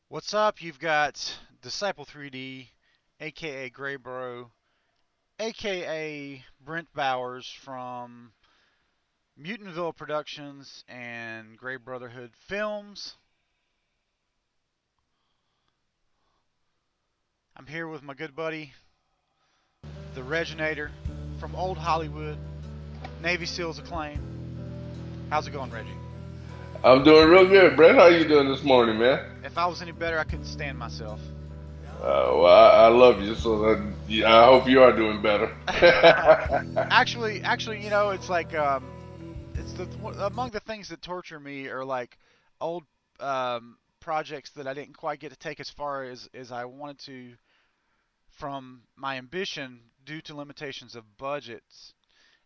What's up? You've got Disciple3D, aka Gray Bro, aka Brent Bowers from Mutantville Productions and Grey Brotherhood Films. I'm here with my good buddy, the Regienator from Old Hollywood, Navy SEALs acclaim. How's it going, Reggie? I'm doing real good, Brett. How you doing this morning, man? If I was any better, I couldn't stand myself. Well, I love you, so I hope you are doing better. actually, it's like it's among the things that torture me are like old projects that I didn't quite get to take as far as I wanted to from my ambition due to limitations of budgets.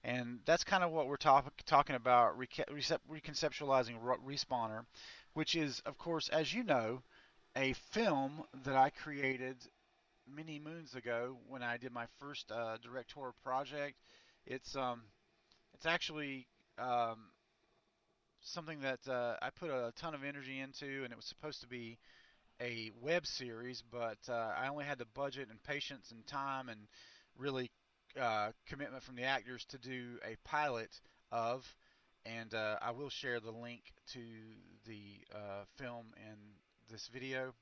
And that's kind of what we're talking about, reconceptualizing Respawner, which is, of course, as you know, a film that I created many moons ago when I did my first directorial project. It's um, it's actually something that I put a ton of energy into, and it was supposed to be a web series, but I only had the budget and patience and time and really commitment from the actors to do a pilot of, and I will share the link to the film in this video.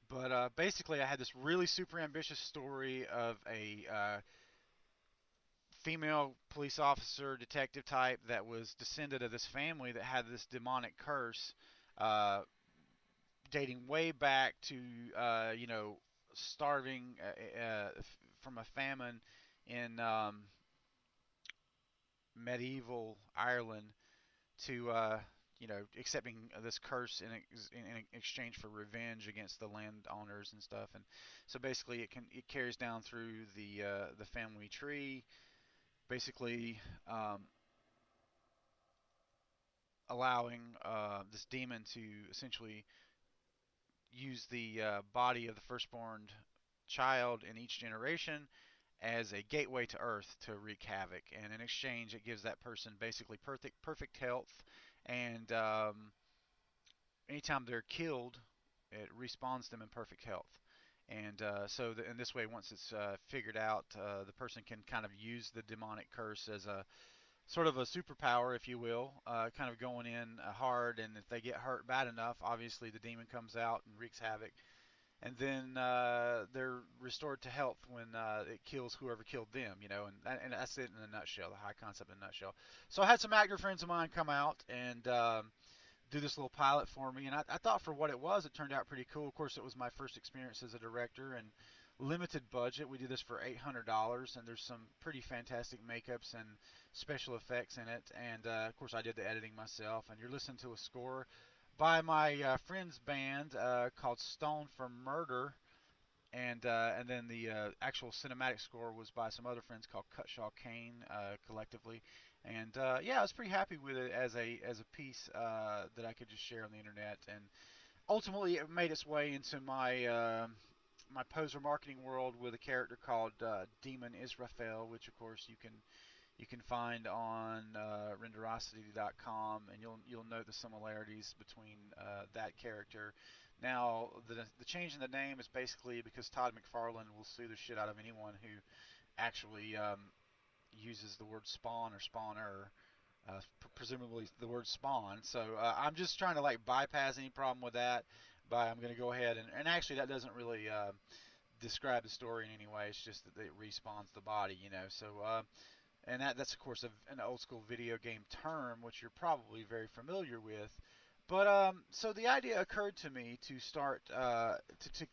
But basically, I had this really super ambitious story of a female police officer, detective type that was descended of this family that had this demonic curse, uh, dating way back to starving from a famine in medieval Ireland to accepting this curse in exchange for revenge against the landowners and stuff. And so basically, it carries down through the family tree, basically allowing this demon to essentially use the body of the firstborn child in each generation as a gateway to Earth to wreak havoc. And in exchange, it gives that person basically perfect health. And anytime they're killed, it respawns them in perfect health. And in this way, once it's figured out, the person can kind of use the demonic curse as a sort of a superpower, if you will, kind of going in hard. And if they get hurt bad enough, obviously the demon comes out and wreaks havoc. And then they're restored to health when it kills whoever killed them, and that's it in a nutshell, the high concept in a nutshell. So I had some actor friends of mine come out and do this little pilot for me, and I thought for what it was, it turned out pretty cool. Of course, it was my first experience as a director, and limited budget. We did this for $800, and there's some pretty fantastic makeups and special effects in it. And of course, I did the editing myself. And you're listening to a score by my friend's band called Stone for Murder, and then the actual cinematic score was by some other friends called Cutshaw Kane collectively. And yeah, I was pretty happy with it as a piece that I could just share on the internet. And ultimately, it made its way into my poser marketing world with a character called Demon Israfel, which of course you can find on renderosity.com, and you'll note the similarities between that character. Now, the change in the name is basically because Todd McFarlane will sue the shit out of anyone who actually uses the word spawn or spawner, presumably the word spawn. So I'm just trying to like bypass any problem with that. By I'm going to go ahead and actually that doesn't really describe the story in any way. It's just that it respawns the body, So and that's of course an old school video game term, which you're probably very familiar with. But so the idea occurred to me to start to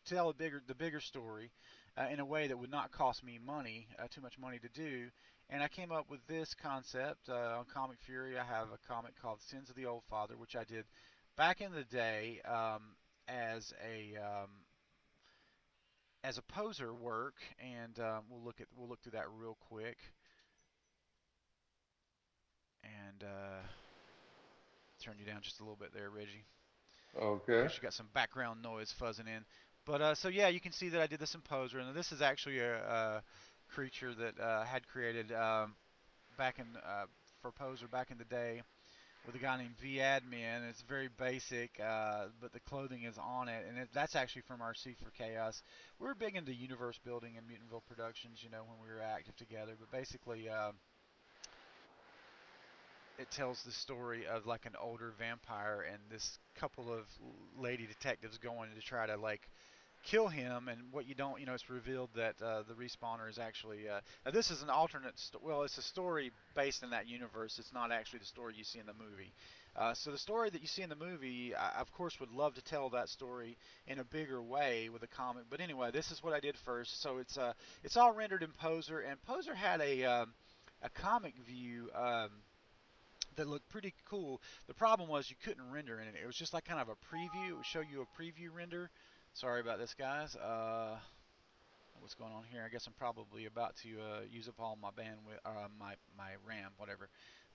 tell the bigger story in a way that would not cost me too much money to do. And I came up with this concept on Comic Fury. I have a comic called Sins of the Old Father, which I did back in the day as a poser work, and we'll look through that real quick. And turn you down just a little bit there, Reggie, Okay. because you got some background noise fuzzing in. But so yeah, you can see that I did this in Poser, and this is actually a creature that had created back in for Poser back in the day with a guy named VAdmin. It's very basic, but the clothing is on it, and that's actually from our C for Chaos. We were big into universe building and Mutantville Productions, you know, when we were active together. But basically, it tells the story of like an older vampire and this couple of lady detectives going to try to like kill him. And what you don't, you know, it's revealed that the respawner is actually now this is an alternate well, it's a story based in that universe. It's not actually the story you see in the movie. So the story that you see in the movie, I of course would love to tell that story in a bigger way with a comic, but anyway, this is what I did first. So it's all rendered in Poser, and Poser had a comic view that looked pretty cool. The problem was you couldn't render in it. It was just like kind of a preview. It would show you a preview render. Sorry about this, guys. What's going on here? I guess I'm probably about to use up all my bandwidth, my RAM, whatever.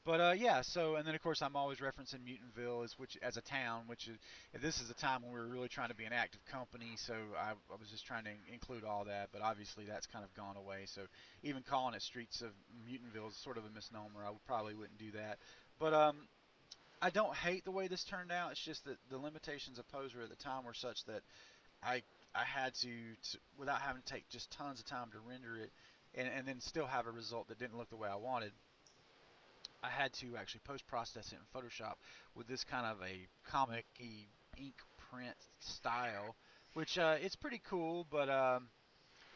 But yeah, so and then of course I'm always referencing Mutantville as a town, which is this is a time when we were really trying to be an active company. So I was just trying to include all that, but obviously that's kind of gone away. So even calling it Streets of Mutantville is sort of a misnomer. Probably wouldn't do that. But I don't hate the way this turned out. It's just that the limitations of Poser at the time were such that I I had to without having to take just tons of time to render it, and then still have a result that didn't look the way I wanted. I had to actually post process it in Photoshop with this kind of a comic-y ink print style, which it's pretty cool, but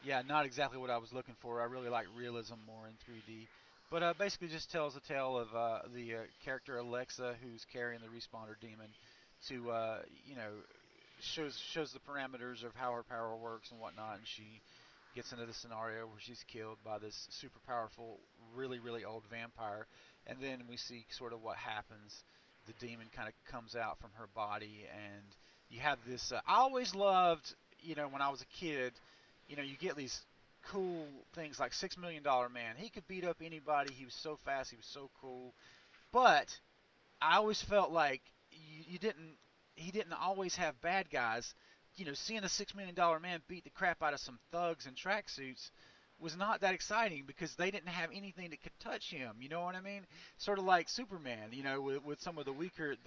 yeah, not exactly what I was looking for. I really like realism more in 3D. But basically, just tells a tale of the character Alexa, who's carrying the respawner demon, to you know, shows the parameters of how her power works and whatnot, and she gets into the scenario where she's killed by this super powerful, really old vampire, and then we see sort of what happens. The demon kind of comes out from her body, and you have this. I always loved, you know, when I was a kid, you know, you get these cool things like $6 Million Man. He could beat up anybody. He was so fast. He was so cool. But I always felt like you didn't. He didn't always have bad guys. You know, seeing a $6 Million Man beat the crap out of some thugs in tracksuits was not that exciting because they didn't have anything that could touch him. You know what I mean? Sort of like Superman. You know, with some of the weaker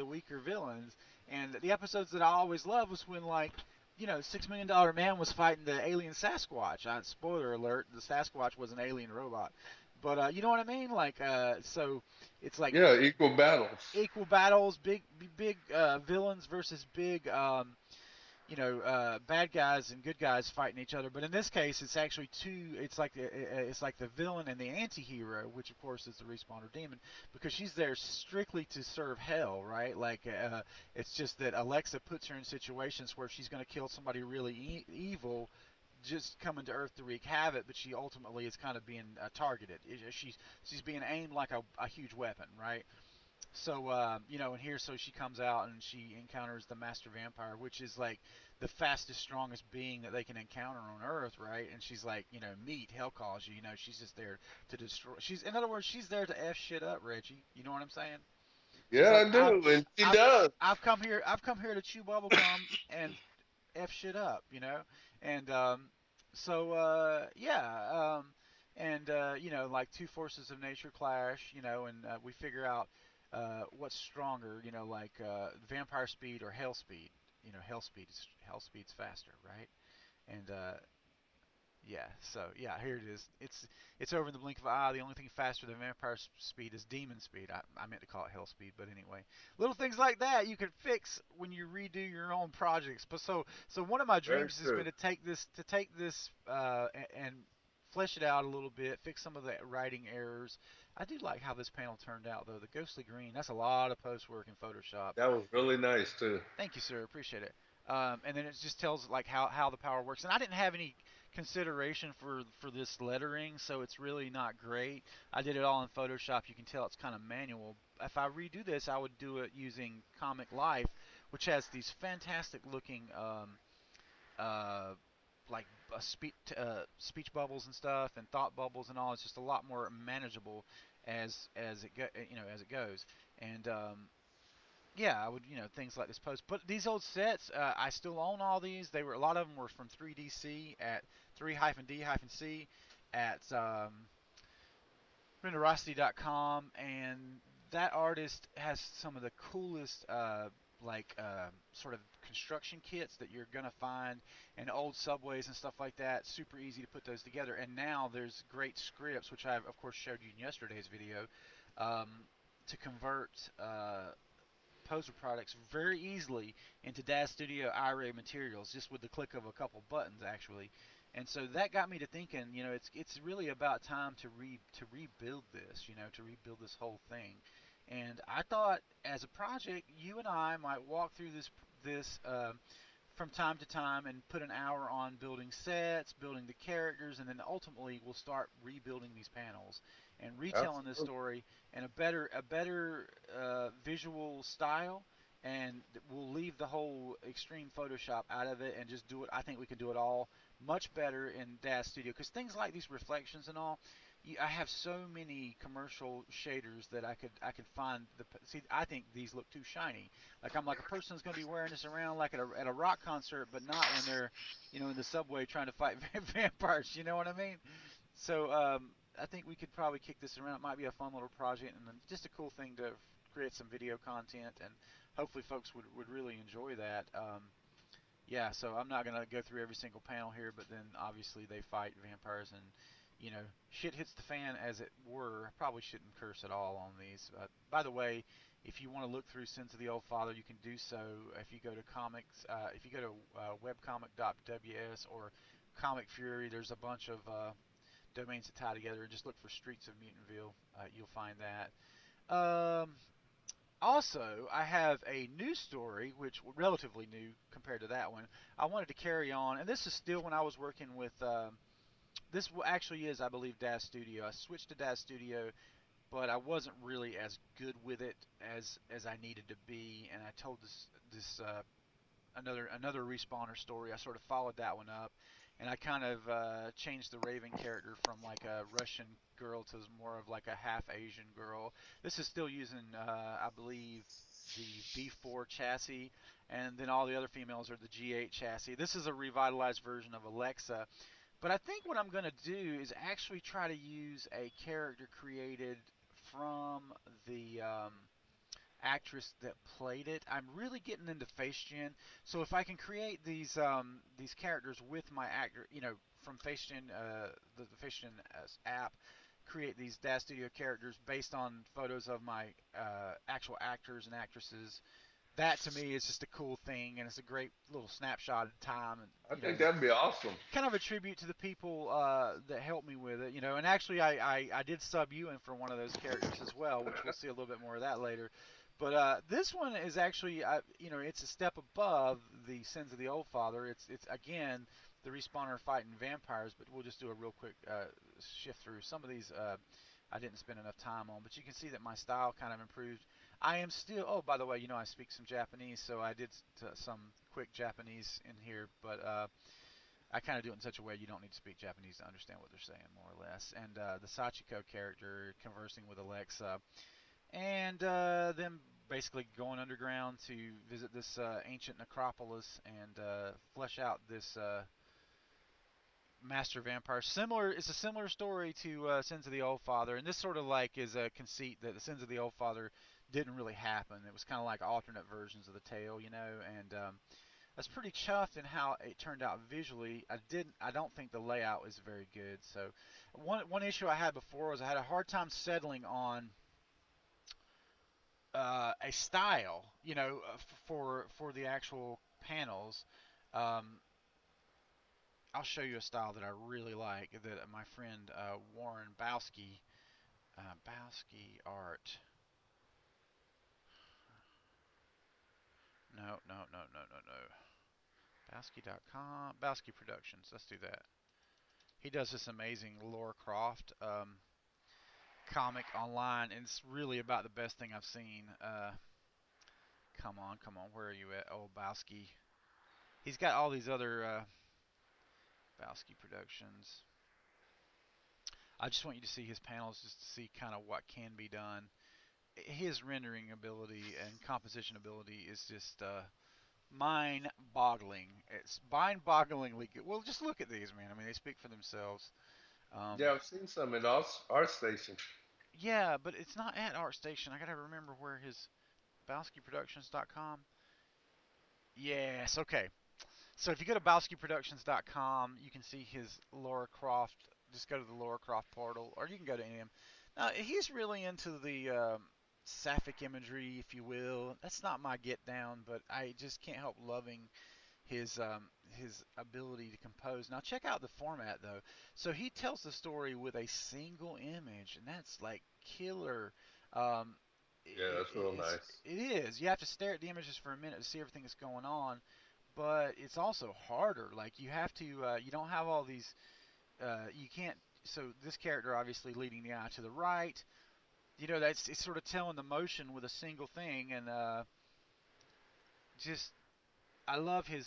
villains. And the episodes that I always loved was when like. You know, $6 Million Man was fighting the alien Sasquatch. Spoiler alert: the Sasquatch was an alien robot. But you know what I mean? Like, so it's like Yeah, equal battles. equal battles, big villains versus big bad guys and good guys fighting each other. But in this case, it's actually two. It's like the villain and the anti-hero, which of course is the respawner demon, because she's there strictly to serve hell, right? Like it's just that Alexa puts her in situations where she's going to kill somebody really evil. Just coming to Earth to wreak havoc, but she ultimately is kind of being targeted. She's being aimed like a huge weapon, right? So you know, and here, so she comes out and she encounters the Master Vampire, which is like the fastest, strongest being that they can encounter on Earth, right? And she's like, you know, meet hell calls you. You know, she's just there to destroy. She's, in other words, she's there to f shit up, Reggie. You know what I'm saying? She's Yeah, like, I do, and she I've, does. I've come here. I've come here to chew bubble gum and f shit up, you know. And so yeah, and you know, like two forces of nature clash, you know, and we figure out what's stronger, you know, like vampire speed or hell speed. You know, hell speed's faster, right? And yeah, so yeah, here it is. It's over in the blink of an eye. The only thing faster than vampire speed is demon speed. I meant to call it hell speed, but anyway, little things like that you can fix when you redo your own projects. But so one of my Very dreams has true. been to take this and flesh it out a little bit, fix some of the writing errors. I do like how this panel turned out though. The ghostly green, that's a lot of post work in Photoshop. That was really nice too. Thank you, sir. Appreciate it. And then it just tells like how the power works. And I didn't have any consideration for this lettering, so it's really not great. I did it all in Photoshop. You can tell it's kind of manual. If I redo this, I would do it using Comic Life, which has these fantastic looking uh, like speech bubbles and stuff and thought bubbles and all. It's just a lot more manageable as it go, you know, as it goes. And yeah, I would, things like this post. But these old sets, I still own all these. They were a lot of them were from 3DC at 3-D-C at renderosity.com, and that artist has some of the coolest sort of construction kits that you're gonna find in old subways and stuff like that. Super easy to put those together. And now there's great scripts, which I of course showed you in yesterday's video, um, to convert poser products very easily into DAZ Studio IRay materials just with the click of a couple buttons actually. And so that got me to thinking, it's really about time to rebuild this, to rebuild this whole thing. And I thought as a project, you and I might walk through this from time to time and put an hour on building sets, building the characters, and then ultimately we'll start rebuilding these panels and retelling this Absolutely. story in a better visual style. And we'll leave the whole extreme Photoshop out of it and just do it. I think we can do it all much better in DAZ Studio because things like these reflections and all, I have so many commercial shaders that I could find the see. I think these look too shiny. Like I'm like a person's gonna be wearing this around like at a rock concert, but not when they're in the subway trying to fight vampires. You know what I mean? So I think we could probably kick this around. It might be a fun little project and then just a cool thing to create some video content and hopefully folks would really enjoy that. Yeah, so I'm not gonna go through every single panel here, but then obviously they fight vampires and shit hits the fan as it were. I probably shouldn't curse at all on these. By the way, if you want to look through Sins of the Old Father, you can do so if you go to comics. If you go to webcomic.ws or Comic Fury, there's a bunch of domains that tie together. And just look for Streets of Mutantville. You'll find that. Also, I have a new story, which relatively new compared to that one. I wanted to carry on, and this is still when I was working with. This actually is, I believe, DAZ Studio. I switched to DAZ Studio, but I wasn't really as good with it as I needed to be, and I told this another respawner story. I sort of followed that one up, and I kind of changed the Raven character from like a Russian girl to more of like a half Asian girl. This is still using, I believe, the B4 chassis, and then all the other females are the G8 chassis. This is a revitalized version of Alexa, but I think what I'm going to do is actually try to use a character created from the actress that played it. I'm really getting into face gen, so if I can create these characters with my actor, from face gen, the face gen app, create these DAZ Studio characters based on photos of my actual actors and actresses. That to me is just a cool thing, and it's a great little snapshot of time, and I think that'd be awesome. kind of a tribute to the people that helped me with it, And actually, I did sub you in for one of those characters as well, which we'll see a little bit more of that later. But this one is actually, it's a step above the Sins of the Old Father. It's again the respawner fighting vampires, but we'll just do a real quick shift through some of these. I didn't spend enough time on, but you can see that my style kind of improved. I am still. Oh, by the way, I speak some Japanese, so I did some quick Japanese in here, but I kind of do it in such a way you don't need to speak Japanese to understand what they're saying, more or less. And the Sachiko character conversing with Alexa, and then basically going underground to visit this ancient necropolis and flesh out this master vampire. It's a similar story to Sins of the Old Father, and this sort of like is a conceit that the Sins of the Old Father didn't really happen. It was kind of like alternate versions of the tale, and I was pretty chuffed in how it turned out visually. I don't think the layout was very good. So one issue I had before was I had a hard time settling on a style, for the actual panels. Um, I'll show you a style that I really like that my friend Warren Bowski Art. No, no, no, no, no, no. Bowski.com, Bowski Productions. Let's do that. He does this amazing Laura Croft comic online, and it's really about the best thing I've seen. Come on, where are you at? Oh, Bowski. He's got all these other Bowski Productions. I just want you to see his panels just to see kind of what can be done. his rendering ability and composition ability is just mind-boggling. It's mind-bogglingly good. Well, just look at these, man. I mean, they speak for themselves. Um, Yeah, I've seen some in our station. yeah, but it's not at ArtStation. I gotta remember where his BowskiProductions.com. Yes, okay. So if you go to BowskiProductions.com, you can see his Laura Croft. Just go to the Laura Croft portal, or you can go to him. Now he's really into the sapphic imagery, if you will. That's not my get down, but I just can't help loving his ability to compose. Now check out the format though. So he tells the story with a single image, and that's like killer. Um, Yeah, it, that's it, real it's nice. it is. You have to stare at the images for a minute to see everything that's going on, but it's also harder. Like you have to. You don't have all these. You can't. So this character obviously leading the eye to the right. You know that's it's sort of telling the motion with a single thing, and just I love his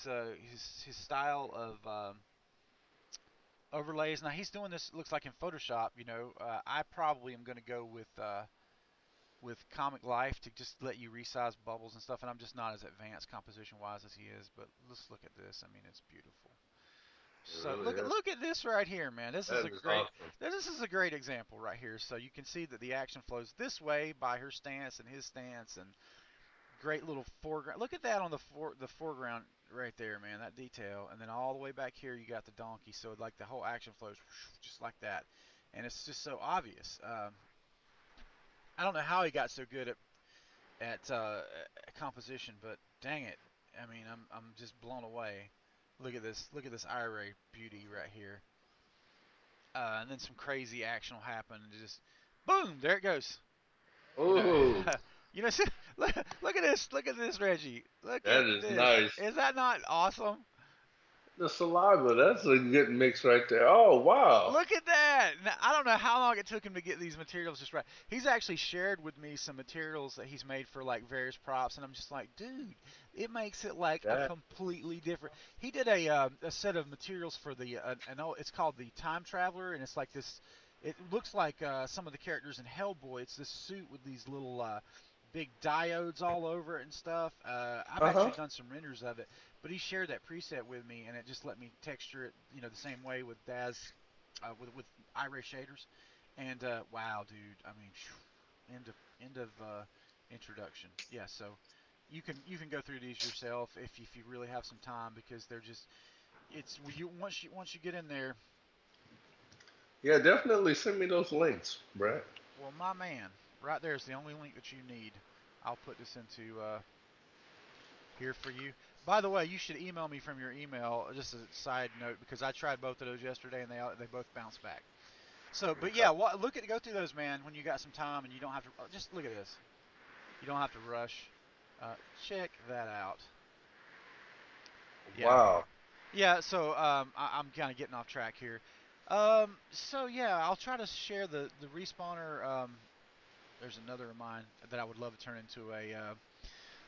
style of overlays. Now he's doing this looks like in Photoshop. I probably am going to go with Comic Life to just let you resize bubbles and stuff. And I'm just not as advanced composition wise as he is. But let's look at this. I mean, it's beautiful. It So really look is. at this right here, man. That is awesome. This is a great example right here. So you can see that the action flows this way by her stance and his stance, and great little foreground. Look at that on the foreground right there, man. That detail, and then all the way back here, you got the donkey. So like the whole action flows just like that, and it's just so obvious. I don't know how he got so good at composition, but dang it, I mean, I'm just blown away. Look at this. Look at this IRay beauty right here. And then some crazy action will happen, and just boom, there it goes. You know, Ooh, you know. Look at this. Look at this, Reggie. Look that at is this. nice. Is that not awesome? The saliva, that's a good mix right there. Oh, wow. Look at that! Now, I don't know how long it took him to get these materials just right. He's actually shared with me some materials that he's made for like various props, and I'm just like, dude, it makes it like a That, completely different. He did a set of materials for it's called the Time Traveler, and it's like this. It looks like some of the characters in Hellboy. It's this suit with these little big diodes all over it and stuff. I've uh-huh. actually done some renders of it, but he shared that preset with me, and it just let me texture it, the same way with with IRay shaders. And wow, dude, I mean, end of introduction. Yeah, so you can go through these yourself if you really have some time, because they're just it's you once you get in there. Yeah, definitely send me those links, Brad. Well, my man, right there is the only link that you need. I'll put this into here for you. By the way, you should email me from your email. Just a side note, because I tried both of those yesterday, and they both bounced back. So, but Okay. yeah, go through those, man, when you got some time, and you don't have to just look at this. You don't have to rush. Check that out. Yeah, Wow. yeah. So I'm kind of getting off track here. So yeah, I'll try to share the respawner. There's another of mine that I would love to turn into a.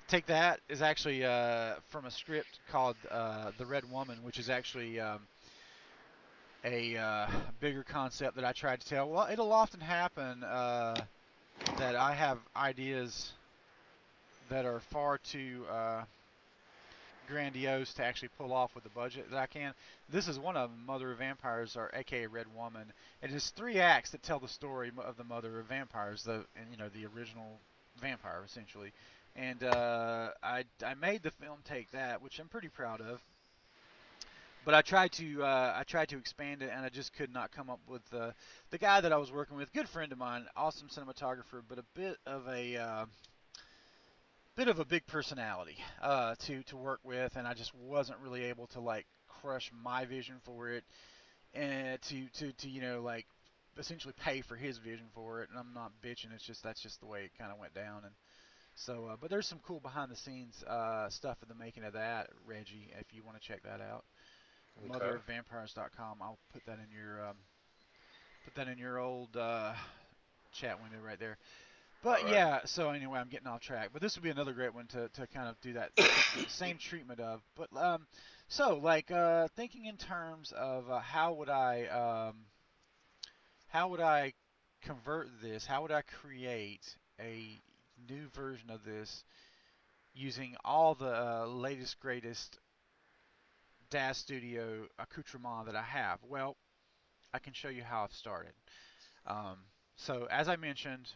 Take that is actually from a script called The Red Woman, which is actually a bigger concept that I tried to tell. Well, it'll often happen that I have ideas that are far too grandiose to actually pull off with the budget that I can. This is one of them, Mother of Vampires, or AKA Red Woman. It is 3 acts that tell the story of the Mother of Vampires, the original vampire essentially. And I made the film take that, which I'm pretty proud of. But I tried to expand it, and I just could not come up with the guy that I was working with. Good friend of mine, awesome cinematographer, but a bit of a big personality to work with, and I just wasn't really able to like crush my vision for it, and to like essentially pay for his vision for it. And I'm not bitching. It's just that's just the way it kind of went down. And so, but there's some cool behind the scenes stuff in the making of that, Reggie. If you want to check that out, Okay. motherofvampires.com. I'll put that in your old chat window right there. All But right. yeah, so anyway, I'm getting off track. But this would be another great one to kind of do that same treatment of. But so like thinking in terms of how would I convert this? How would I create new version of this using all the latest greatest DAZ Studio accoutrement that I have? Well, I can show you how I've started. Um, so as I mentioned,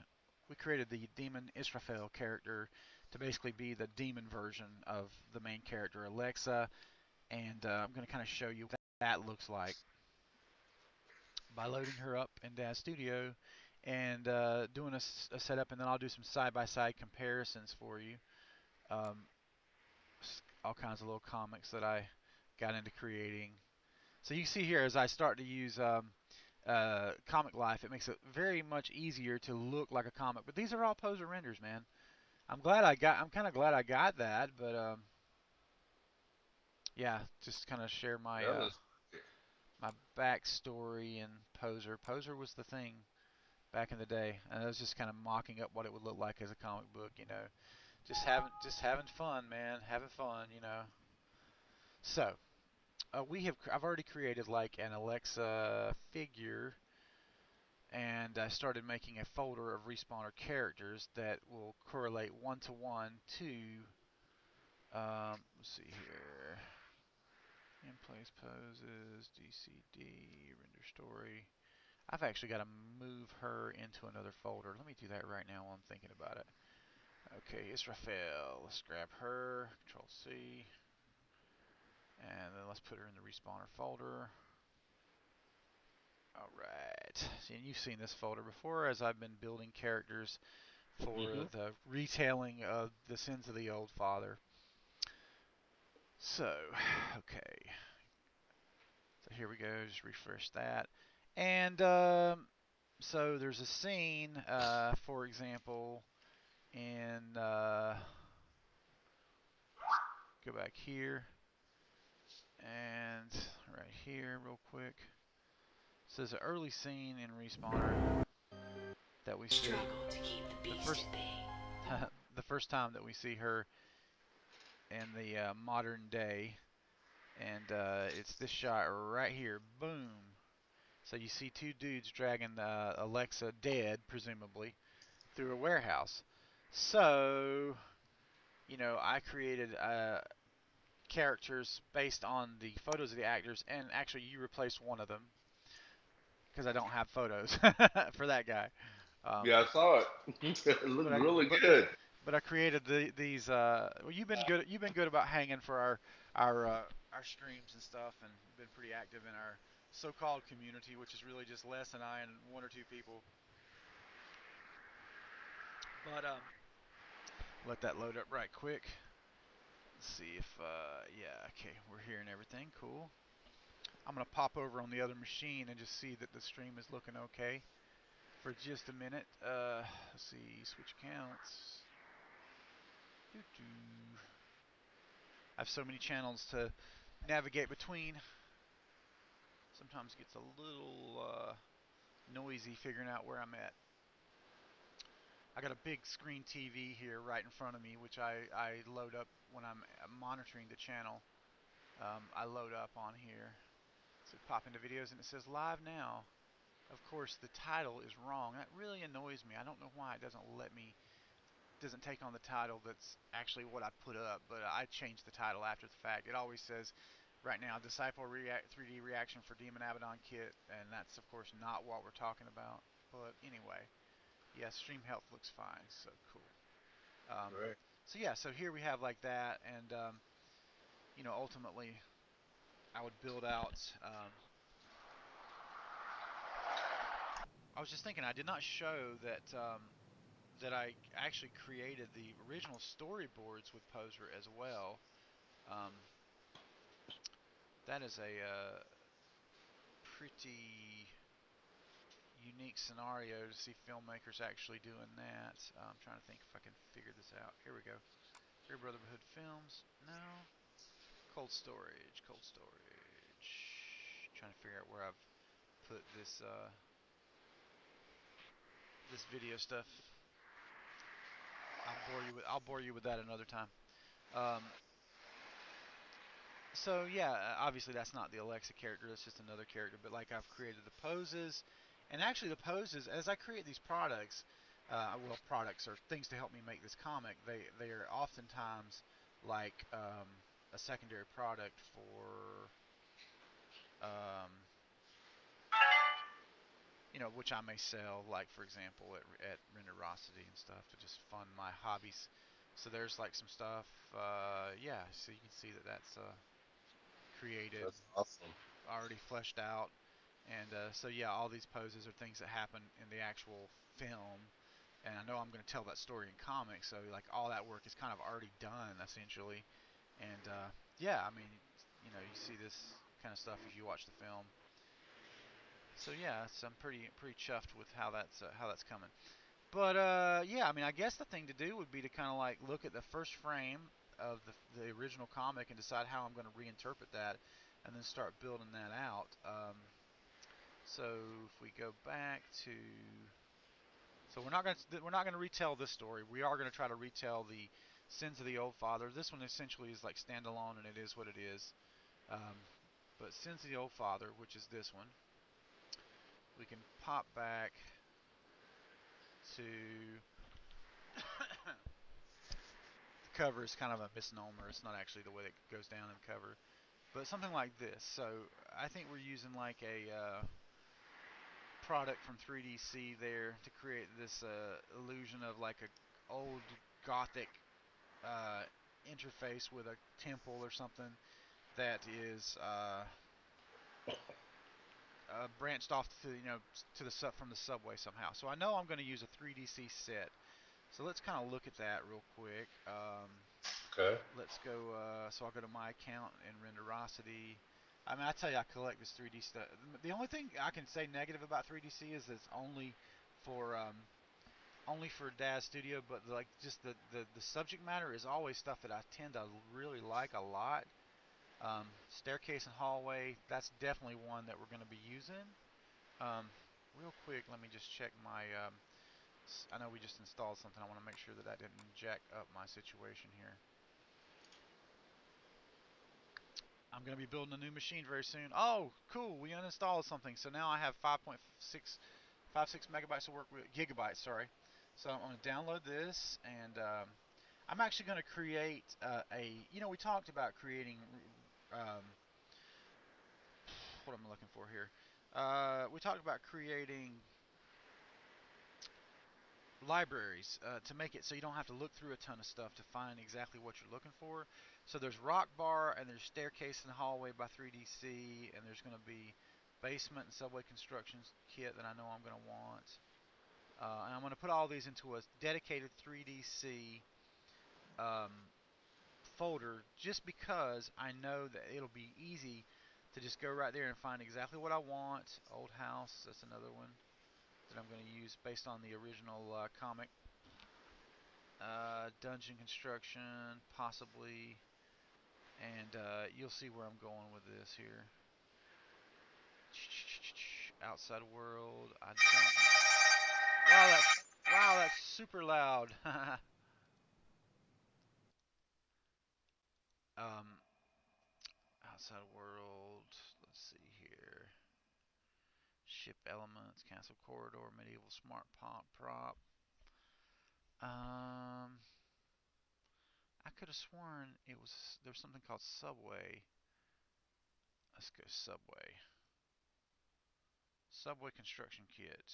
we created the demon Israfel character to basically be the demon version of the main character Alexa, and I'm going to kind of show you what that looks like by loading her up in DAZ Studio and doing a setup, and then I'll do some side-by-side comparisons for you. Um, all kinds of little comics that I got into creating. So you see here as I start to use Comic Life, it makes it very much easier to look like a comic. But these are all poser renders, man. I'm kind of glad I got that, but yeah, just kind of share my That looks my backstory and poser. Poser was the thing back in the day, and I was just kind of mocking up what it would look like as a comic book, you know. Just having fun, man, having fun, you know. So I've already created like an Alexa figure, and I started making a folder of respawner characters that will correlate one to one to let's see here, in place poses, DCD, render story. I've actually got to move her into another folder. Let me do that right now while I'm thinking about it. Okay, Israfel. Let's grab her. Control C. And then let's put her in the respawner folder. Alright. See, and you've seen this folder before as I've been building characters for hmm the retelling of the sins of the old father. So, okay. So here we go. Just refresh that. And so there's a scene, for example, in go back here and right here real quick. So there's an early scene in Respawner that we see the first the first time that we see her in the modern day, and it's this shot right here. Boom. So you see two dudes dragging Alexa, dead presumably, through a warehouse. So you know, I created characters based on the photos of the actors, and actually you replaced one of them because I don't have photos for that guy. Um, Yeah, I saw it. It but looked I really but good. but I created these. Well, you've been good. You've been good about hanging for our streams and stuff, and been pretty active in our so-called community, which is really just Les and I and one or two people. But let that load up right quick. Let's see if yeah, okay, we're hearing everything. Cool. I'm gonna pop over on the other machine and just see that the stream is looking okay for just a minute. Let's see, switch accounts. Doo-doo. I have so many channels to navigate between. Sometimes it gets a little noisy figuring out where I'm at. I got a big screen TV here right in front of me, which I load up when I'm monitoring the channel. I load up on here. So pop into videos and it says live now. Of course, the title is wrong. That really annoys me. I don't know why it doesn't take on the title that's actually what I put up, but I changed the title after the fact. It always says right now Disciple3D Reaction for Demon Abaddon Kit, and that's of course not what we're talking about. But anyway, yeah, stream health looks fine, so cool. Um, Right. so yeah, so here we have like that, and you know, ultimately I would build out. I was just thinking I did not show that that I actually created the original storyboards with Poser as well. Um, that is a pretty unique scenario to see filmmakers actually doing that. I'm trying to think if I can figure this out. Here we go. Great Brotherhood Films. No. Cold storage. Cold storage. Trying to figure out where I've put this this video stuff. I'll bore you with that another time. Um, so yeah, obviously that's not the Alexa character. That's just another character. But like I've created the poses, and actually the poses as I create these products, well, products or things to help me make this comic. They are oftentimes like a secondary product for um, which I may sell, like for example at Renderosity and stuff to just fund my hobbies. So there's like some stuff, yeah. So you can see that that's created, That's awesome. already fleshed out, and so yeah, all these poses are things that happen in the actual film. And I know I'm going to tell that story in comics, so like all that work is kind of already done essentially. And yeah, I mean, you see this kind of stuff if you watch the film. So yeah, so I'm pretty chuffed with how that's coming. But yeah, I mean, I guess the thing to do would be to kind of like look at the first frame of the original comic and decide how I'm going to reinterpret that, and then start building that out. So if we go back to, so we're not going to retell this story. We are going to try to retell the sins of the old father. This one essentially is like standalone, and it is what it is. Um, but sins of the old father, which is this one, we can pop back to the cover is kind of a misnomer. It's not actually the way it goes down in the cover, but something like this. So I think we're using like a product from 3DC there to create this illusion of like a old gothic uh, interface with a temple or something that is branched off to to the from the subway somehow. So I know I'm going to use a 3DC set. So let's kind of look at that real quick. Okay. Let's go. So I'll go to my account in Renderosity. I mean, I tell you, I collect this 3D stuff. The only thing I can say negative about 3DC is it's for only for Daz Studio, but like just the subject matter is always stuff that I tend to really like a lot. Staircase and hallway, that's definitely one that we're going to be using. Real quick, let me just check my. I know we just installed something. I want to make sure that that didn't jack up my situation here. I'm going to be building a new machine very soon. Oh, cool. We uninstalled something. So now I have 5.56 megabytes of work with gigabytes, sorry. So I'm going to download this, and I'm actually going to create we talked about creating um, what am I looking for here? We talked about creating libraries to make it so you don't have to look through a ton of stuff to find exactly what you're looking for. So there's Rock Bar and there's Staircase and Hallway by 3DC, and there's going to be Basement and Subway Construction Kit that I know I'm going to want. And I'm going to put all these into a dedicated 3DC um, folder just because I know that it'll be easy to just go right there and find exactly what I want. Old House, that's another one that I'm going to use based on the original comic. Dungeon construction, possibly, and you'll see where I'm going with this here. Outside world, I don't. Wow, that's super loud. um, outside world. Let's see here. Ship elements, castle corridor, medieval smart pop prop. Um, I could have sworn there was something called subway. Let's go subway. Subway construction kit.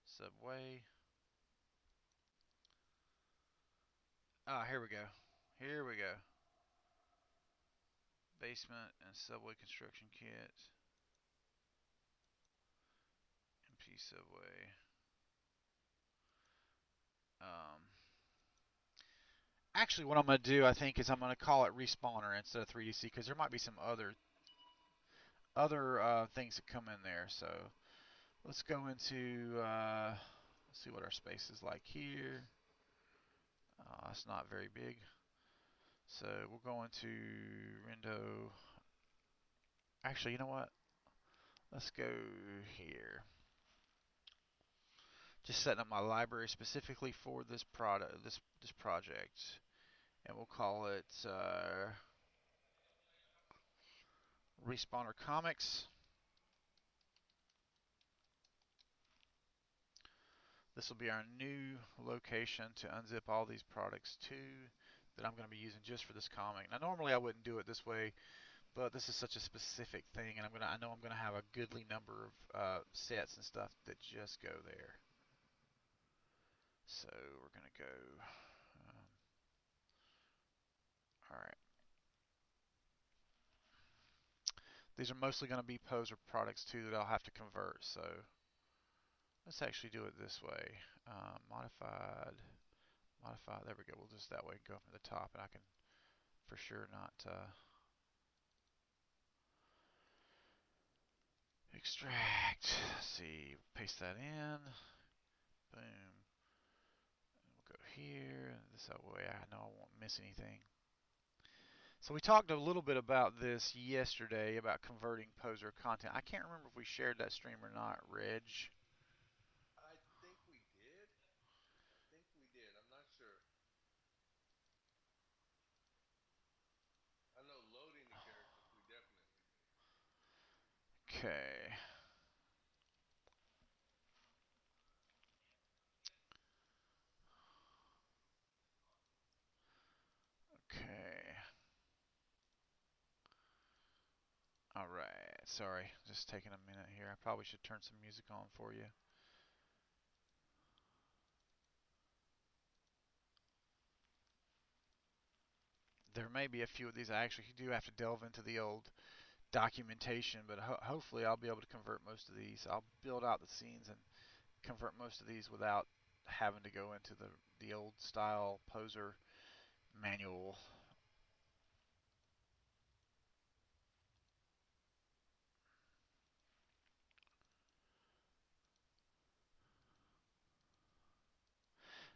Subway. Ah, here we go. Here we go. Basement and subway construction kit. MP subway. Um, Actually, what I'm going to do, I think, is I'm going to call it respawner instead of 3DC because there might be some other things that come in there. So let's go into let's see what our space is like here. It's not very big. So we'll go into Rendo. Actually, you know what? Let's go here. Just setting up my library specifically for this product, this project, and we'll call it Respawner Comics. This will be our new location to unzip all these products to that I'm going to be using just for this comic. Now normally I wouldn't do it this way, but this is such a specific thing, and I know I'm going to have a goodly number of sets and stuff that just go there. So we're going to go. Um, all right. These are mostly going to be poser products too that I'll have to convert. So let's actually do it this way. Modified, modify. There we go. We'll just that way go from the top, and I can for sure not extract. Let's see, paste that in. Boom. We'll go here. This way I know I won't miss anything. So we talked a little bit about this yesterday about converting poser content. I can't remember if we shared that stream or not, Reg. I think we did. I think we did. I'm not sure. I know loading the characters we definitely did. Okay. Okay. All right. Sorry, just taking a minute here. I probably should turn some music on for you. There may be a few of these I actually do have to delve into the old documentation, but hopefully I'll be able to convert most of these. I'll build out the scenes and convert most of these without having to go into the old style poser manual.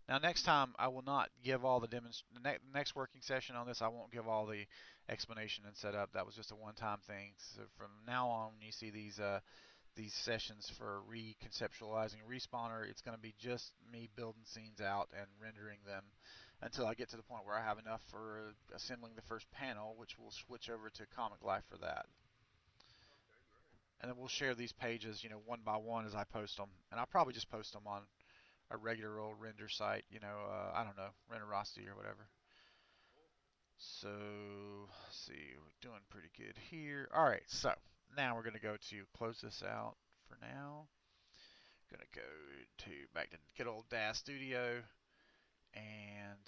Now next time I will not give all the next working session on this. I won't give all the explanation and setup. That was just a one-time thing. So from now on, when you see these sessions for reconceptualizing respawner, it's going to be just me building scenes out and rendering them until I get to the point where I have enough for assembling the first panel, which we'll switch over to Comic Life for that. Okay, great. And then we'll share these pages, one by one as I post them. And I'll probably just post them on a regular old render site, I don't know, Renderosity or whatever. Cool. So, let's see, we're doing pretty good here. All right, so now we're going to go to close this out for now. Gonna go to back to good old DAS Studio, and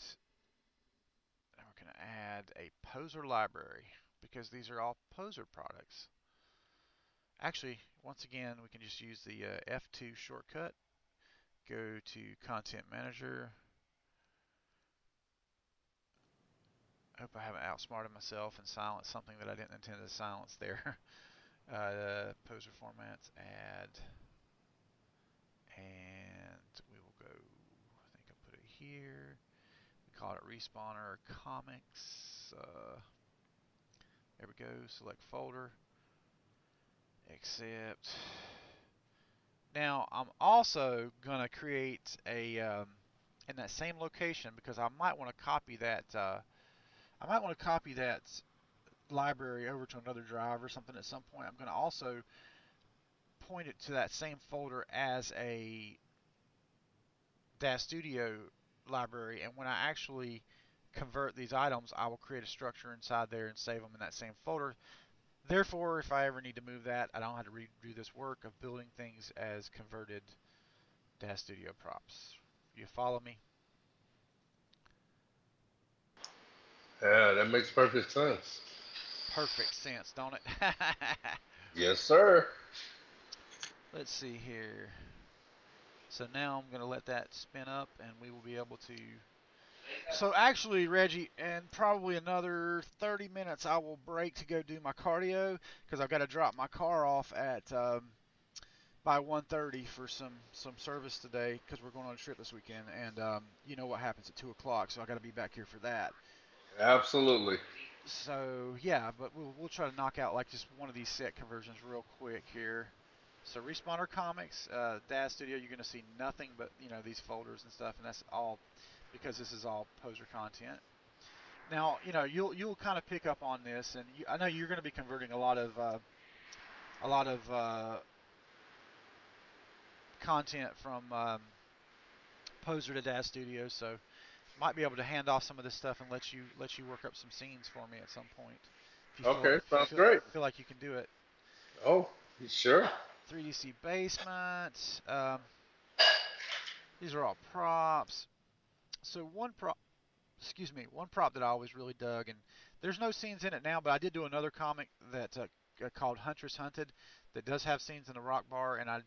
we're gonna add a poser library because these are all poser products. Actually, once again, we can just use the F2 shortcut. Go to Content Manager. I hope I haven't outsmarted myself and silenced something that I didn't intend to silence there. Poser formats, add, and we will go. I think I'll put it here. We call it Respawner Comics. There we go. Select folder. Accept. Now I'm also gonna create a in that same location because I might want to copy that. I might want to copy that library over to another drive or something at some point. I'm gonna also point it to that same folder as a DAS Studio library, and when I actually convert these items, I will create a structure inside there and save them in that same folder. Therefore, if I ever need to move that, I don't have to redo this work of building things as converted DAS Studio props. You follow me? Yeah, that makes perfect sense. Perfect sense, don't it? Yes, sir. Let's see here. So now I'm going to let that spin up and we will be able to. So actually, Reggie, in probably another 30 minutes, I will break to go do my cardio because I've got to drop my car off at by 1:30 for some service today because we're going on a trip this weekend, and you know what happens at 2 o'clock, so I got to be back here for that. Absolutely. So yeah, but we'll try to knock out like just one of these set conversions real quick here. So Respawner Comics, DAS Studio, you're going to see nothing but these folders and stuff, and that's all because this is all poser content. Now you'll kind of pick up on this, and I know you're going to be converting a lot of content from Poser to Daz Studio, so might be able to hand off some of this stuff and let you work up some scenes for me at some point if you feel Okay, if you sounds feel great. feel like you can do it. Oh, you sure? 3DC basement. These are all props. So one prop that I always really dug, and there's no scenes in it now, but I did do another comic that called Huntress Hunted that does have scenes in the rock bar, and I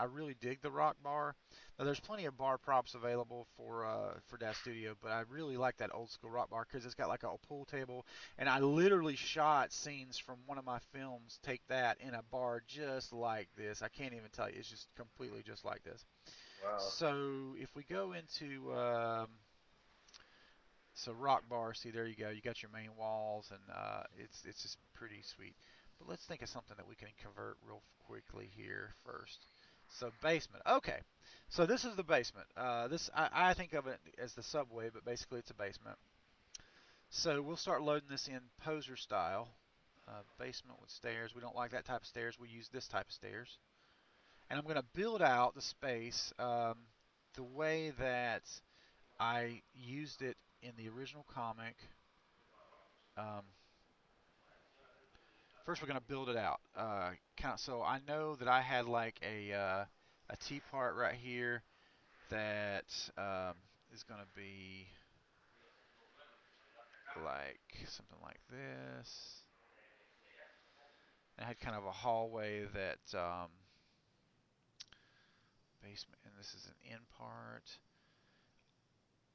really dig the rock bar. Now there's plenty of bar props available for that studio, but I really like that old school rock bar because it's got like a pool table, and I literally shot scenes from one of my films. Take that in a bar just like this. I can't even tell you, it's just completely just like this. Wow. So if we go into so rock bar, see there you go. You got your main walls, and it's just pretty sweet. But let's think of something that we can convert real quickly here first. So basement. Okay, so this is the basement. This I think of it as the subway, but basically it's a basement. So we'll start loading this in poser style. Basement with stairs. We don't like that type of stairs. We use this type of stairs. And I'm going to build out the space the way that I used it in the original comic. Um, First, we're going to build it out. So I know that I had like a T part right here that is going to be like something like this. And I had kind of a hallway that basement, and this is an in part.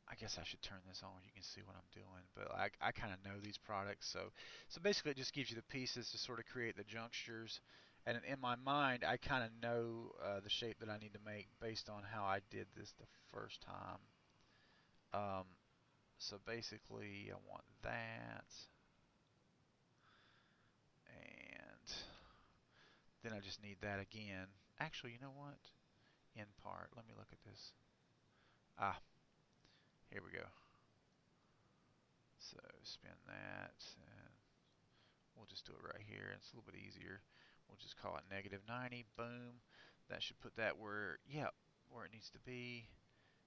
I guess I should turn this on. You can see what I'm doing, but I kind of know these products, so basically it just gives you the pieces to sort of create the junctures. And in my mind, I kind of know the shape that I need to make based on how I did this the first time. Um, so basically, I want that, and then I just need that again. Actually, you know what? In part. Let me look at this. Ah, here we go. So spin that, and we'll just do it right here. It's a little bit easier. We'll just call it -90. Boom. That should put that where, yeah, where it needs to be.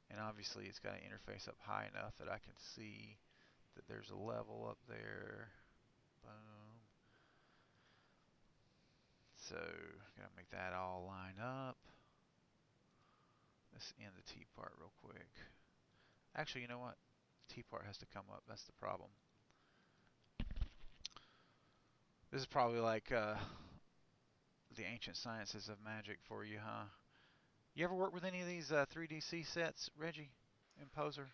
And obviously it's got to interface up high enough that I can see that there's a level up there. Boom. So, gotta make that all line up. Let's end the T part real quick. Actually, you know what? The T part has to come up. That's the problem. This is probably like the ancient sciences of magic for you, huh? You ever work with any of these 3DC sets, Reggie, in Poser?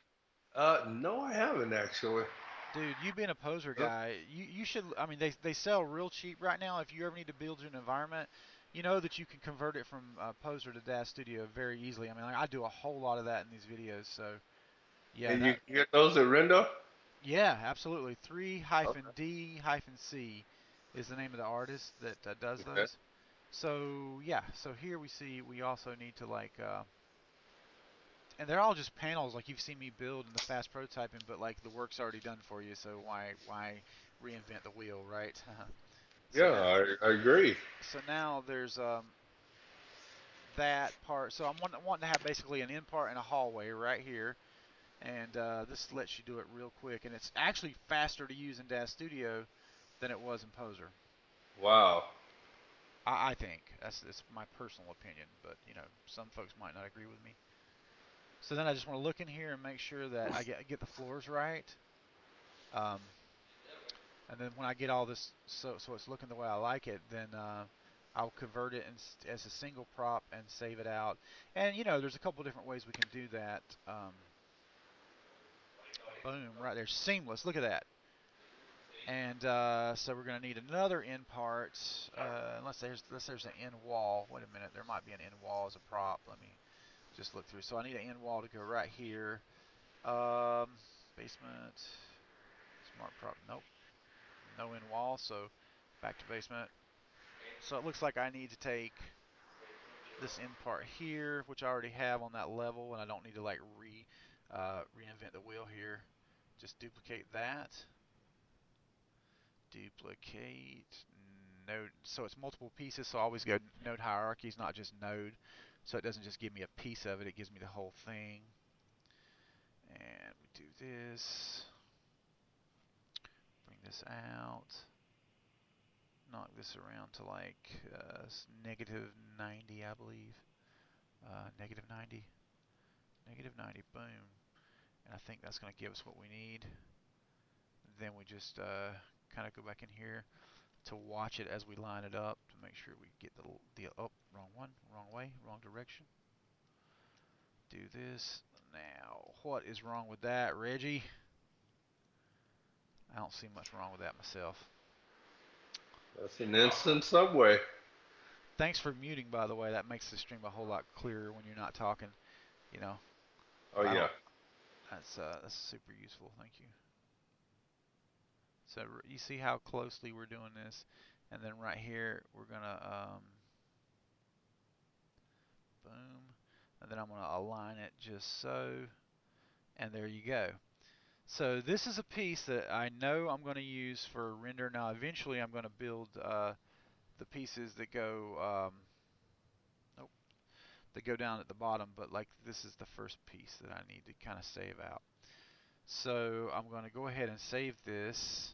No, I haven't actually. Dude, you being a Poser Huh? guy, you should. I mean, they sell real cheap right now. If you ever need to build your environment, you know that you can convert it from Poser to DAZ Studio very easily. I mean, like, I do a whole lot of that in these videos. So yeah, And you that can get those at Rendo? yeah, absolutely. 3 Okay. hyphen D hyphen C is the name of the artist that does Okay. those. So yeah, so here we see we also need to like and they're all just panels like you've seen me build in the fast prototyping, but like the work's already done for you, so why reinvent the wheel, right? so Yeah, now I agree. so now there's that part. So I'm wanting to have basically an in part and a hallway right here, and this lets you do it real quick, and it's actually faster to use in DAZ Studio than it was in Poser. Wow. I think that's my personal opinion, but you know some folks might not agree with me. So then I just want to look in here and make sure that I get the floors right. Um, and then when I get all this, so it's looking the way I like it, then I'll convert it as a single prop and save it out. And you know, there's a couple different ways we can do that. Boom, right there, seamless. Look at that. And so we're going to need another end part, unless there's an end wall. Wait a minute, there might be an end wall as a prop. Let me just look through. So I need an end wall to go right here. Basement, smart prop. Nope, no end wall. So back to basement. So it looks like I need to take this end part here, which I already have on that level, and I don't need to like reinvent the wheel here. Just duplicate that. Duplicate node. So it's multiple pieces. So I always go node hierarchies, not just node. So it doesn't just give me a piece of it; it gives me the whole thing. And we do this. Bring this out. Knock this around to like negative 90, I believe. Negative 90. Negative 90. Boom. And I think that's going to give us what we need. Then we just kind of go back in here to watch it as we line it up to make sure we get the oh, wrong one, wrong way, wrong direction. Do this. Now, what is wrong with that, Reggie? I don't see much wrong with that myself. That's an instant subway. Thanks for muting, by the way. That makes the stream a whole lot clearer when you're not talking. You know, Oh I yeah. don't. That's super useful. Thank you. So you see how closely we're doing this, and then right here we're gonna boom, and then I'm gonna align it just so, and there you go. So this is a piece that I know I'm going to use for render. Now eventually I'm going to build the pieces that go nope, that go down at the bottom, but like this is the first piece that I need to kind of save out. So I'm going to go ahead and save this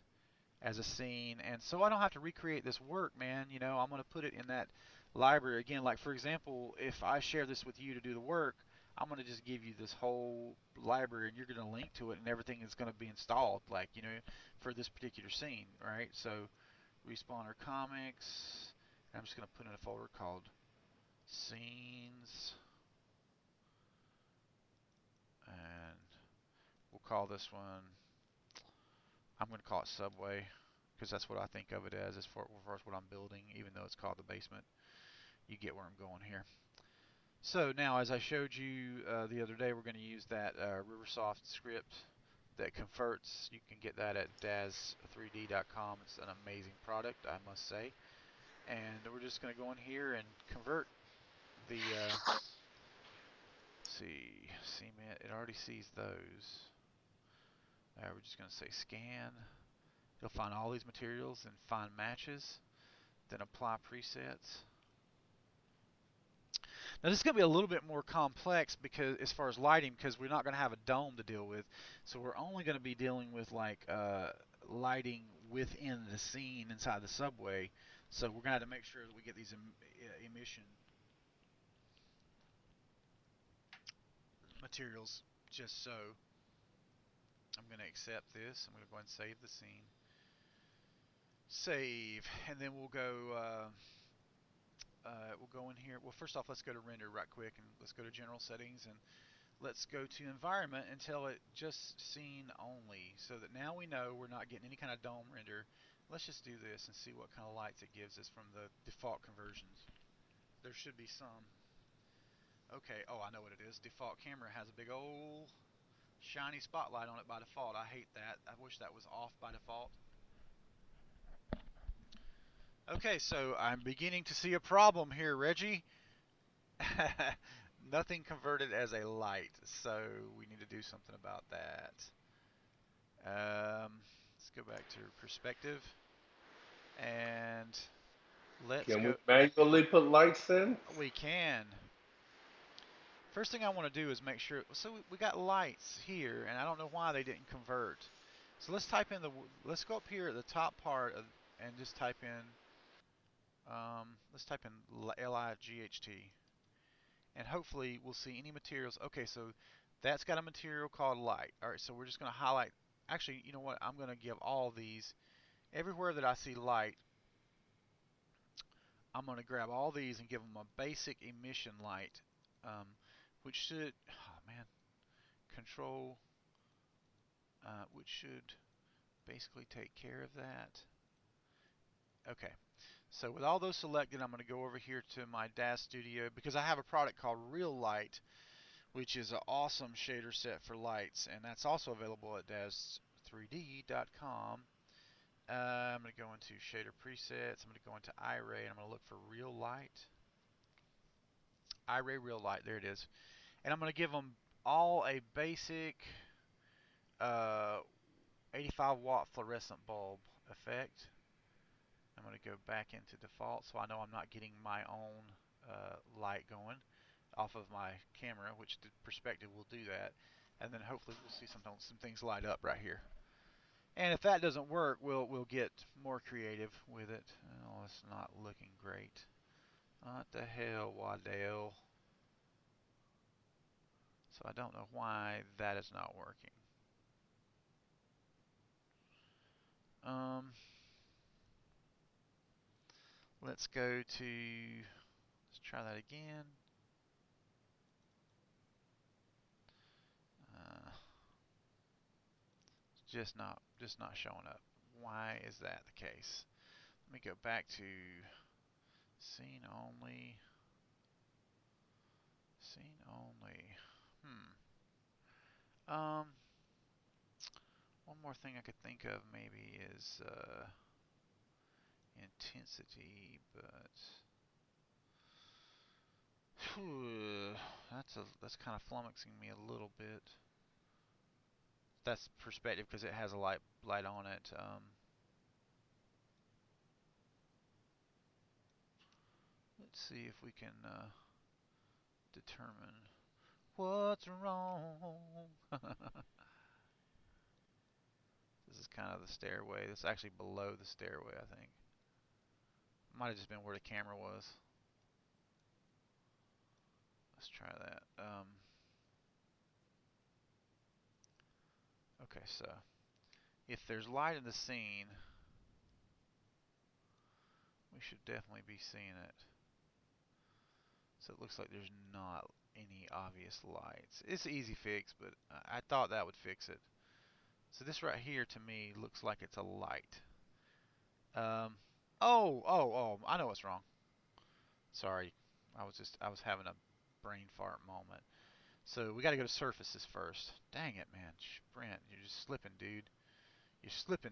as a scene, and so I don't have to recreate this work, man. You know, I'm going to put it in that library again. Like for example, if I share this with you to do the work, I'm going to just give you this whole library, and you're going to link to it, and everything is going to be installed, like, you know, for this particular scene, right? So respawner comics, and I'm just going to put in a folder called scenes, and we'll call this one, I'm going to call it Subway, because that's what I think of it as far as what I'm building, even though it's called the basement. You get where I'm going here. So now, as I showed you the other day, we're going to use that Riversoft script that converts. You can get that at daz3d.com. It's an amazing product, I must say. And we're just going to go in here and convert the, see, cement. It already sees those. We're just going to say scan. You'll find all these materials and find matches. Then apply presets. Now this is going to be a little bit more complex because as far as lighting, because we're not going to have a dome to deal with. So we're only going to be dealing with like lighting within the scene inside the subway. So we're going to have to make sure that we get these emission materials just so. I'm going to accept this. I'm going to go ahead and save the scene. Save, and then we'll go in here. Well, first off, let's go to render right quick, and let's go to general settings, and let's go to environment and tell it just scene only, so that now we know we're not getting any kind of dome render. Let's just do this and see what kind of lights it gives us from the default conversions. There should be some. Okay, oh, I know what it is. Default camera has a big old shiny spotlight on it by default. I hate that. I wish that was off by default. Okay, so I'm beginning to see a problem here, Reggie. Nothing converted as a light, so we need to do something about that. Let's go back to perspective, and let's Can we go. manually put lights in? We can. First thing I want to do is make sure. So we got lights here, and I don't know why they didn't convert. So let's type in the. Let's go up here at the top part of, and just type in. Let's type in LIGHT, and hopefully we'll see any materials. Okay, so that's got a material called light. All right, so we're just going to highlight. Actually, you know what? I'm going to give all these everywhere that I see light. I'm going to grab all these and give them a basic emission light, which should, oh man, control, which should basically take care of that. Okay, so with all those selected, I'm going to go over here to my DAZ Studio because I have a product called Real Light, which is an awesome shader set for lights, and that's also available at daz3d.com. I'm going to go into shader presets. I'm going to go into IRay, and I'm going to look for Real Light. IRay Real Light, there it is. And I'm going to give them all a basic uh, 85 watt fluorescent bulb effect. I'm going to go back into default so I know I'm not getting my own light going off of my camera, which the perspective will do that. and then hopefully we'll see some things light up right here. And if that doesn't work, we'll get more creative with it. Oh, it's not looking great. What the hell, Waddell? So I don't know why that is not working. Um, let's go to, let's try that again. Uh, just not showing up. Why is that the case? Let me go back to scene only. Scene only. One more thing I could think of maybe is intensity, but that's kind of flummoxing me a little bit. That's perspective because it has a light on it. Let's see if we can determine what's wrong. This is kind of the stairway. This is actually below the stairway, I think. Might have just been where the camera was. Let's try that. Okay, so if there's light in the scene, we should definitely be seeing it. So it looks like there's not any obvious lights. It's an easy fix, but I thought that would fix it. So this right here to me looks like it's a light. Um, oh, I know what's wrong. Sorry, I was having a brain fart moment. So we got to go to surfaces first. Dang it, man, Brent, you're just slipping, dude. You're slipping,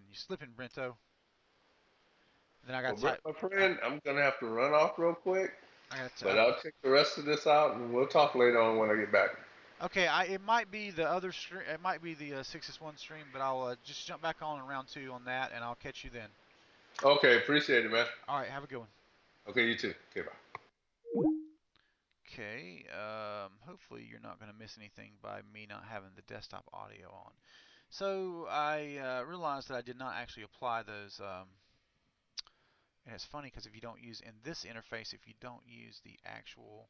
Brento. Then I Well, got to Brett, type. my I, friend, I'm gonna have to run off real quick, I got to. but I'll check the rest of this out and we'll talk later on when I get back. Okay, it might be the other stream. It might be the 6S1 stream, but I'll just jump back on in round 2 on that, and I'll catch you then. Okay, appreciate it, man. All right, have a good one. Okay, you too. Okay, bye. Okay, hopefully you're not going to miss anything by me not having the desktop audio on. So I realized that I did not actually apply those. And it's funny because if you don't use in this interface, if you don't use the actual,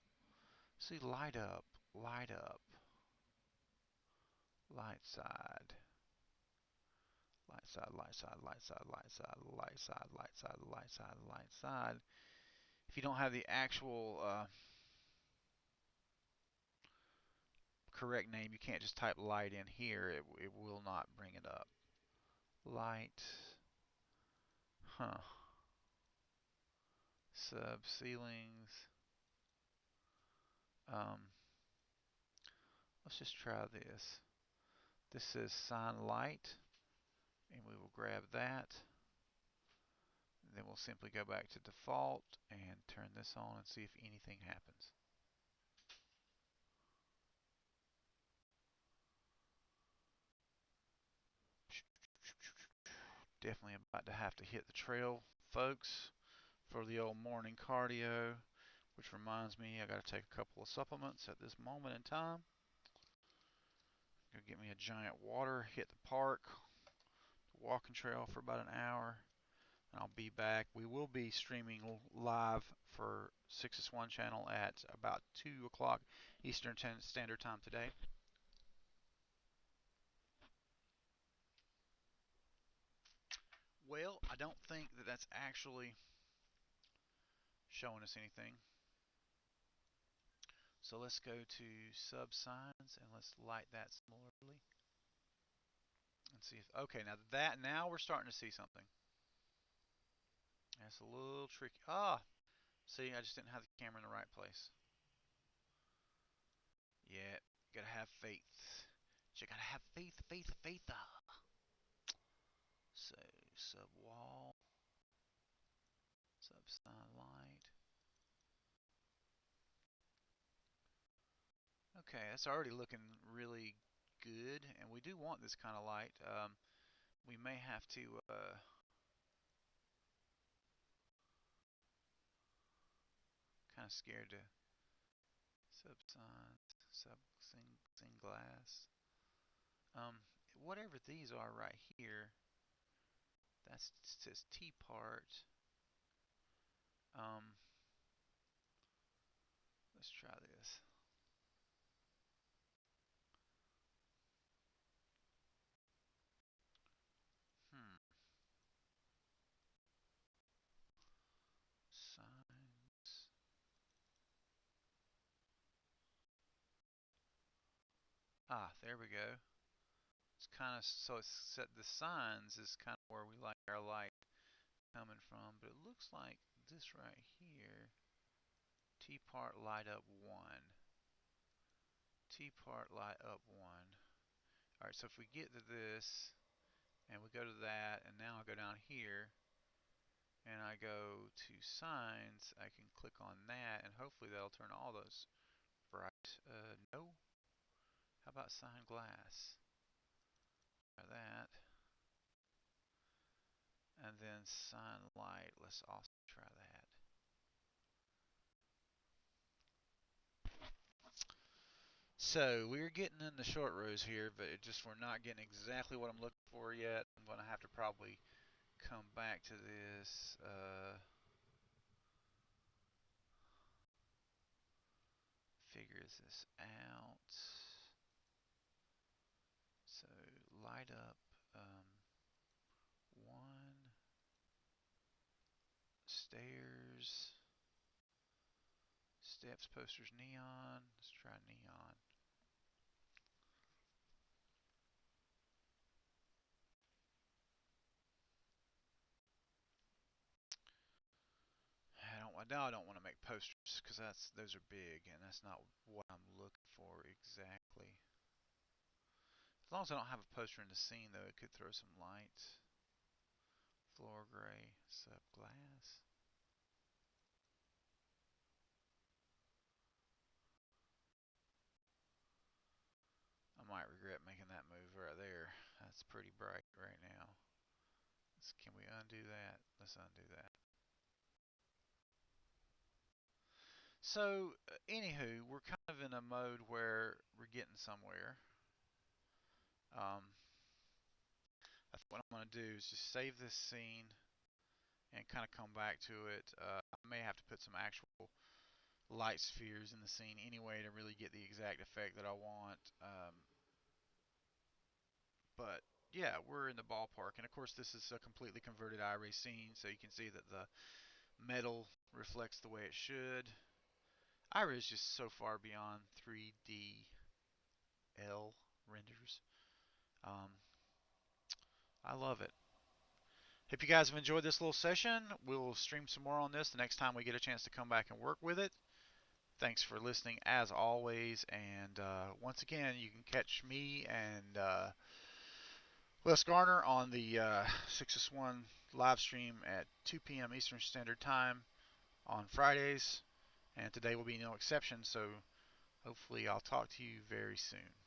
see, light up, light up, light side. Light side, light side, light side, light side, light side, light side, light side, light side. If you don't have the actual correct name, you can't just type light in here. It will not bring it up. Light, huh? Sub ceilings. Um, let's just try this. This says sign light, and we will grab that. Then we'll simply go back to default and turn this on and see if anything happens. Definitely about to have to hit the trail, folks, for the old morning cardio, which reminds me I got to take a couple of supplements at this moment in time. Go get me a giant water, hit the park, walking trail for about an hour, and I'll be back. We will be streaming live for 6S1 channel at about 2 o'clock Eastern Standard Time today. Well, I don't think that that's actually showing us anything. So let's go to sub signs and let's light that similarly and see if, okay, now we're starting to see something. That's a little tricky. Ah, see, I just didn't have the camera in the right place. Yeah, you gotta have faith. You gotta have faith. So, sub wall, sub sign light. Okay, that's already looking really good, and we do want this kind of light. We may have to, kind of scared to sub signs, sub sing glass. Um, whatever these are right here, that says T part. Um, let's try this. Hmm. Signs. Ah, there we go. It's kind of so it's set. The signs is kind of where we like our light coming from, but it looks like this right here. T part light up one. T part light up one. All right, so if we get to this and we go to that, and now I go down here and I go to signs, I can click on that, and hopefully that'll turn all those bright. No. How about sign glass? Try that. And then sign light. Let's also try that. So we're getting in the short rows here, but we're not getting exactly what I'm looking for yet. I'm going to have to probably come back to this. Figures this out. So light up one, stairs, steps, posters, neon. Let's try neon. I don't want to make posters because those are big and that's not what I'm looking for exactly. As long as I don't have a poster in the scene though, it could throw some light. Floor gray, sub glass. I might regret making that move right there. That's pretty bright right now. Can we undo that? Let's undo that. So, anywho, we're kind of in a mode where we're getting somewhere. Um, I think what I'm going to do is just save this scene and kind of come back to it. I may have to put some actual light spheres in the scene anyway to really get the exact effect that I want. But yeah, we're in the ballpark. And of course, this is a completely converted IRay scene, so you can see that the metal reflects the way it should. IRay is just so far beyond 3DL renders. Um, I love it. Hope you guys have enjoyed this little session. We'll stream some more on this the next time we get a chance to come back and work with it. Thanks for listening as always. And once again, you can catch me and Les Garner on the 6S1 live stream at 2 p.m. Eastern Standard Time on Fridays. And today will be no exception, so hopefully I'll talk to you very soon.